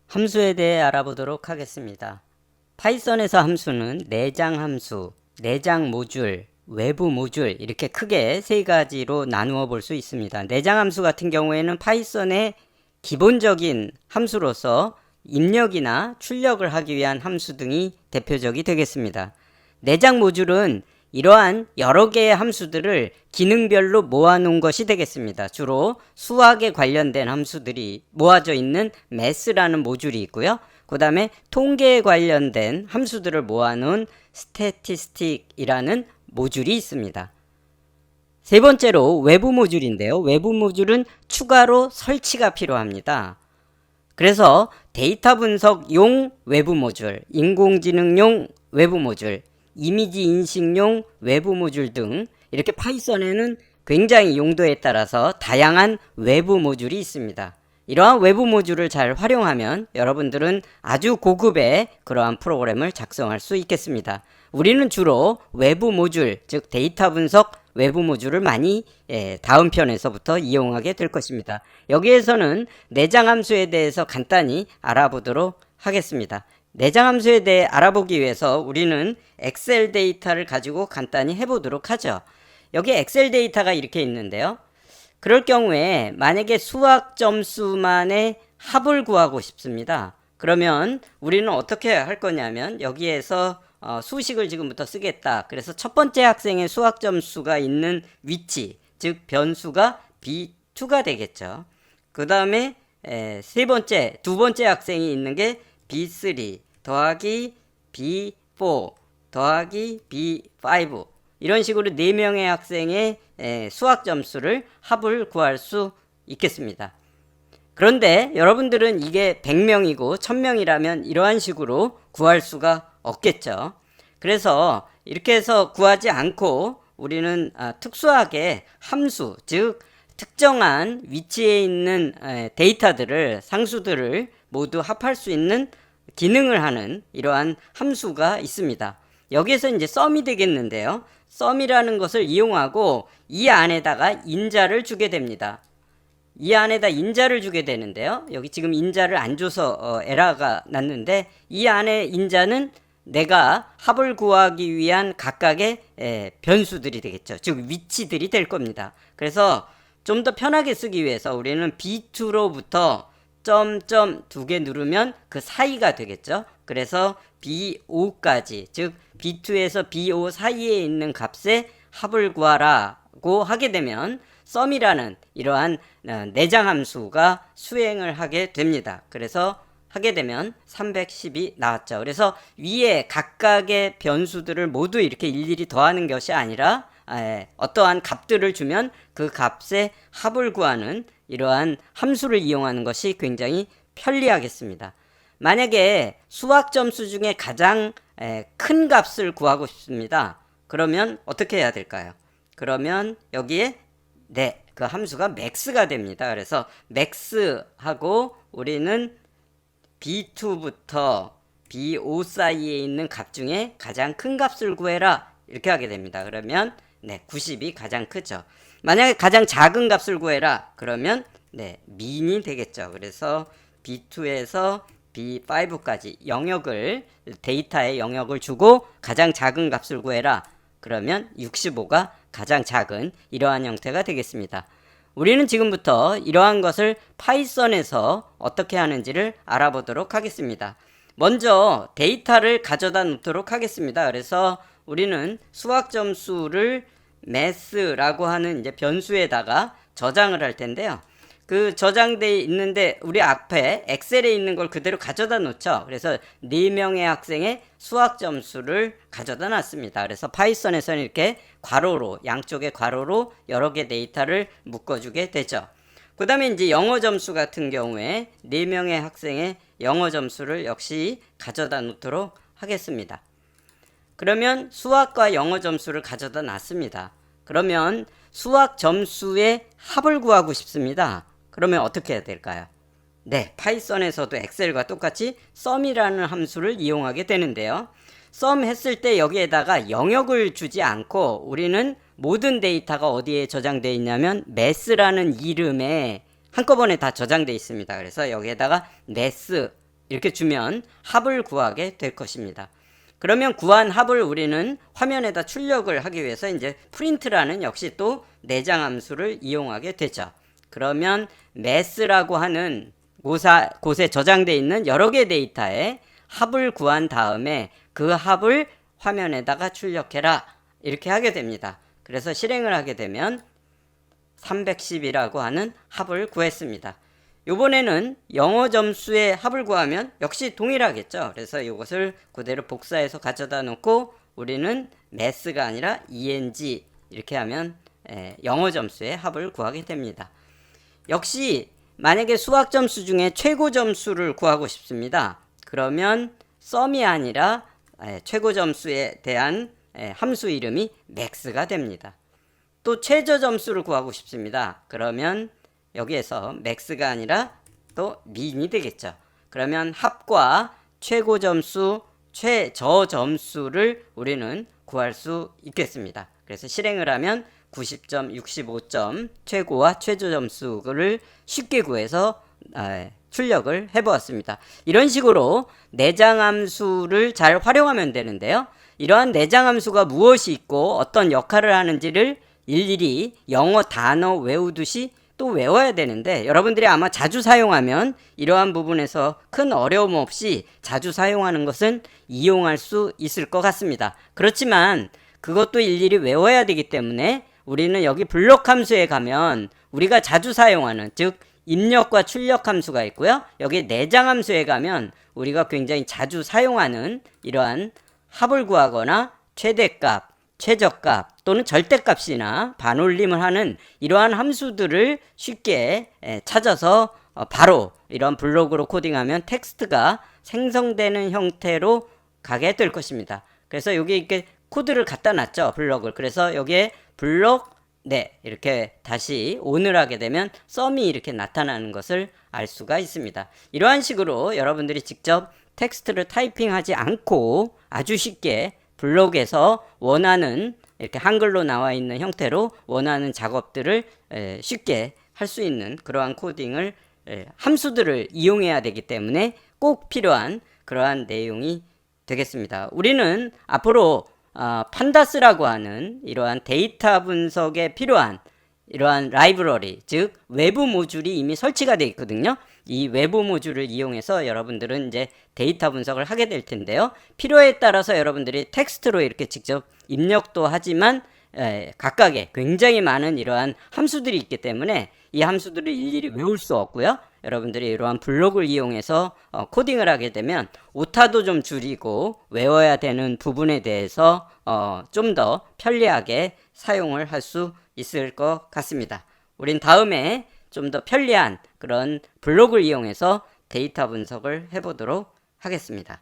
함수에 대해 알아보도록 하겠습니다. 파이썬에서 함수는 내장 함수, 내장 모듈, 외부 모듈 이렇게 크게 세 가지로 나누어 볼 수 있습니다. 내장 함수 같은 경우에는 파이썬의 기본적인 함수로서 입력이나 출력을 하기 위한 함수 등이 대표적이 되겠습니다. 내장 모듈은 이러한 여러 개의 함수들을 기능별로 모아놓은 것이 되겠습니다. 주로 수학에 관련된 함수들이 모아져 있는 math라는 모듈이 있고요. 그 다음에 통계에 관련된 함수들을 모아놓은 statistic이라는 모듈이 있습니다. 세 번째로 외부 모듈인데요. 외부 모듈은 추가로 설치가 필요합니다. 그래서 데이터 분석용 외부 모듈, 인공지능용 외부 모듈, 이미지 인식용 외부 모듈 등 이렇게 파이썬에는 굉장히 용도에 따라서 다양한 외부 모듈이 있습니다. 이러한 외부 모듈을 잘 활용하면 여러분들은 아주 고급의 그러한 프로그램을 작성할 수 있겠습니다. 우리는 주로 외부 모듈, 즉 데이터 분석 외부 모듈을 많이 다음 편에서부터 이용하게 될 것입니다. 여기에서는 내장 함수에 대해서 간단히 알아보도록 하겠습니다. 내장 함수에 대해 알아보기 위해서 우리는 엑셀 데이터를 가지고 간단히 해보도록 하죠. 여기 엑셀 데이터가 이렇게 있는데요. 그럴 경우에 만약에 수학 점수만의 합을 구하고 싶습니다. 그러면 우리는 어떻게 할 거냐면 여기에서 수식을 지금부터 쓰겠다. 그래서 첫 번째 학생의 수학 점수가 있는 위치, 즉 변수가 B2가 되겠죠. 그 다음에 두 번째 학생이 있는 게 B3 더하기 B4 더하기 B5 이런 식으로 4명의 학생의 수학 점수를 합을 구할 수 있겠습니다. 그런데 여러분들은 이게 100명이고 1000명이라면 이러한 식으로 구할 수가 없겠죠. 그래서 이렇게 해서 구하지 않고 우리는 특수하게 함수, 즉 특정한 위치에 있는 데이터들을, 상수들을 모두 합할 수 있는 기능을 하는 이러한 함수가 있습니다. 여기에서 이제 썸이 되겠는데요. 썸이라는 것을 이용하고 이 안에다가 인자를 주게 됩니다. 이 안에다 인자를 주게 되는데요. 여기 지금 인자를 안 줘서 에러가 났는데 이 안에 인자는 내가 합을 구하기 위한 각각의 변수들이 되겠죠. 즉 위치들이 될 겁니다. 그래서 좀 더 편하게 쓰기 위해서 우리는 B2로부터 점점 2개 누르면 그 사이가 되겠죠. 그래서 B5까지, 즉 B2에서 B5 사이에 있는 값에 합을 구하라고 하게 되면 썸이라는 이러한 내장 함수가 수행을 하게 됩니다. 그래서 하게 되면 310이 나왔죠. 그래서 위에 각각의 변수들을 모두 이렇게 일일이 더하는 것이 아니라 어떠한 값들을 주면 그 값의 합을 구하는 이러한 함수를 이용하는 것이 굉장히 편리하겠습니다. 만약에 수학 점수 중에 가장 큰 값을 구하고 싶습니다. 그러면 어떻게 해야 될까요? 그러면 여기에 그 함수가 max가 됩니다. 그래서 max하고 우리는 B2부터 B5 사이에 있는 값 중에 가장 큰 값을 구해라 이렇게 하게 됩니다. 그러면 90이 가장 크죠. 만약에 가장 작은 값을 구해라 그러면 min이 되겠죠. 그래서 B2에서 B5까지 영역을, 데이터의 영역을 주고 가장 작은 값을 구해라 그러면 65가 가장 작은 이러한 형태가 되겠습니다. 우리는 지금부터 이러한 것을 파이썬에서 어떻게 하는지를 알아보도록 하겠습니다. 먼저 데이터를 가져다 놓도록 하겠습니다. 그래서 우리는 수학 점수를 math라고 하는 이제 변수에다가 저장을 할 텐데요. 그 저장되어 있는데 우리 앞에 엑셀에 있는 걸 그대로 가져다 놓죠. 그래서 4명의 학생의 수학 점수를 가져다 놨습니다. 그래서 파이썬에서는 이렇게 괄호로, 양쪽에 괄호로 여러 개 데이터를 묶어주게 되죠. 그 다음에 이제 영어 점수 같은 경우에 4명의 학생의 영어 점수를 역시 가져다 놓도록 하겠습니다. 그러면 수학과 영어 점수를 가져다 놨습니다. 그러면 수학 점수의 합을 구하고 싶습니다. 그러면 어떻게 해야 될까요? 파이썬에서도 엑셀과 똑같이 썸이라는 함수를 이용하게 되는데요. 썸 했을 때 여기에다가 영역을 주지 않고 우리는 모든 데이터가 어디에 저장되어 있냐면 매스라는 이름에 한꺼번에 다 저장되어 있습니다. 그래서 여기에다가 매스 이렇게 주면 합을 구하게 될 것입니다. 그러면 구한 합을 우리는 화면에다 출력을 하기 위해서 이제 프린트라는 역시 또 내장 함수를 이용하게 되죠. 그러면 매스라고 하는 곳에 저장되어 있는 여러 개 데이터에 합을 구한 다음에 그 합을 화면에다가 출력해라 이렇게 하게 됩니다. 그래서 실행을 하게 되면 310이라고 하는 합을 구했습니다. 이번에는 영어 점수의 합을 구하면 역시 동일하겠죠. 그래서 이것을 그대로 복사해서 가져다 놓고 우리는 math가 아니라 eng 이렇게 하면 영어 점수의 합을 구하게 됩니다. 역시 만약에 수학 점수 중에 최고 점수를 구하고 싶습니다. 그러면 sum이 아니라 최고 점수에 대한 함수 이름이 max가 됩니다. 또 최저 점수를 구하고 싶습니다. 그러면 여기에서 max가 아니라 또 min이 되겠죠. 그러면 합과 최고 점수, 최저 점수를 우리는 구할 수 있겠습니다. 그래서 실행을 하면 90점, 65점 최고와 최저 점수를 쉽게 구해서 출력을 해보았습니다. 이런 식으로 내장함수를 잘 활용하면 되는데요. 이러한 내장함수가 무엇이 있고 어떤 역할을 하는지를 일일이 영어 단어 외우듯이 또 외워야 되는데 여러분들이 아마 자주 사용하면 이러한 부분에서 큰 어려움 없이 자주 사용하는 것은 이용할 수 있을 것 같습니다. 그렇지만 그것도 일일이 외워야 되기 때문에 우리는 여기 블록 함수에 가면 우리가 자주 사용하는 즉 입력과 출력 함수가 있고요. 여기 내장 함수에 가면 우리가 굉장히 자주 사용하는 이러한 합을 구하거나 최대값, 최저값 또는 절대값이나 반올림을 하는 이러한 함수들을 쉽게 찾아서 바로 이런 블록으로 코딩하면 텍스트가 생성되는 형태로 가게 될 것입니다. 그래서 여기 이렇게 코드를 갖다 놨죠. 블록을. 그래서 여기에 블록 이렇게 다시 ON을 하게 되면 썸이 이렇게 나타나는 것을 알 수가 있습니다. 이러한 식으로 여러분들이 직접 텍스트를 타이핑하지 않고 아주 쉽게 블록에서 원하는 이렇게 한글로 나와 있는 형태로 원하는 작업들을 쉽게 할 수 있는 그러한 코딩을 함수들을 이용해야 되기 때문에 꼭 필요한 그러한 내용이 되겠습니다. 우리는 앞으로 판다스라고 하는 이러한 데이터 분석에 필요한 이러한 라이브러리, 즉 외부 모듈이 이미 설치가 되어 있거든요. 이 외부 모듈을 이용해서 여러분들은 이제 데이터 분석을 하게 될 텐데요. 필요에 따라서 여러분들이 텍스트로 이렇게 직접 입력도 하지만 각각의 굉장히 많은 이러한 함수들이 있기 때문에 이 함수들을 일일이 외울 수 없고요. 여러분들이 이러한 블록을 이용해서 코딩을 하게 되면 오타도 좀 줄이고 외워야 되는 부분에 대해서 좀 더 편리하게 사용을 할 수 있을 것 같습니다. 우린 다음에 좀 더 편리한 그런 블록을 이용해서 데이터 분석을 해보도록 하겠습니다.